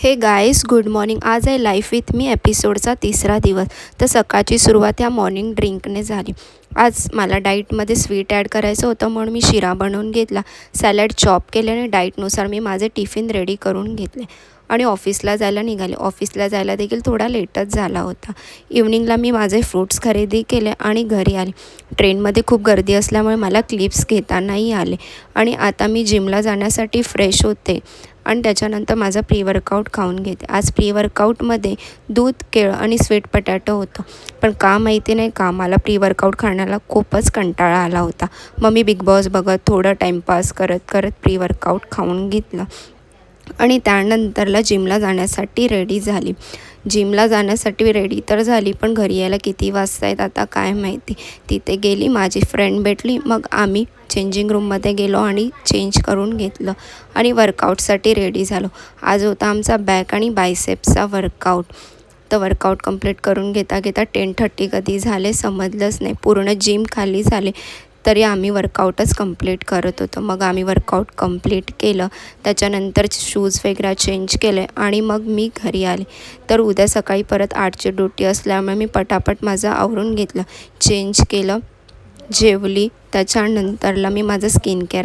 हे guys, good morning. आज आहे लाईफ विथ मी एपिसोडचा 3रा दिवस. तर सकाळची सुरुवात ह्या मॉर्निंग ड्रिंकने झाली. आज मला डाईटमध्ये स्वीट ॲड करायचं होतं म्हणून मी शिरा बनवून घेतला. सॅलड चॉप केले आणि डाईटनुसार मी माझे टिफिन रेडी करून घेतले आणि ऑफिसला जायला निघाले. ऑफिसला जायला देखील थोडा लेटच झाला होता. इव्हनिंगला मी माझे फ्रूट्स खरेदी केले आणि घरी आले. ट्रेनमध्ये खूप गर्दी असल्यामुळे मला क्लिप्स घेता नाही आले आणि आता मी जिमला जाण्यासाठी फ्रेश होते आणि त्याच्यानंतर माझा प्री वर्कआउट खाऊन घेते. आज प्री वर्कआउटमध्ये दूध, केळं आणि स्वीट पटॅटो होतं. पण का माहिती नाही का मला प्री वर्कआउट खाण्याला खूपच कंटाळा आला होता. मग मी बिग बॉस बघत थोडं टाईमपास करत प्री वर्कआउट खाऊन घेतलं आणि त्यानंतरला जिमला जाण्यासाठी रेडी झाली. जिमला जाण्यासाठी रेडी तर झाली, पण घरी यायला किती वाजता आहेत आता काय माहिती. तिथे गेली, माझी फ्रेंड भेटली. मग आम्ही चेंजिंग रूममध्ये गेलो आणि चेंज करून घेतलं आणि वर्कआउटसाठी रेडी झालो. आज होता आमचा बॅक आणि बायसेप्सचा वर्कआउट. तर वर्कआउट कंप्लीट करून घेता 10:30 कधी झाले समजलंच नाही. पूर्ण जिम खाली झाले तरी आम्ही वर्कआउटच कंप्लीट करत होतो. मग आम्ही वर्कआउट कंप्लीट केलं. त्याच्यानंतर शूज वगैरे चेंज केले आणि मग मी घरी आले. तर उद्या सकाळी परत 8ची ड्युटी असल्यामुळे मी पटापट माझं आवरून घेतलं, चेंज केलं, जेवली. त्याच्यानंतरला मी माझं स्किन केअर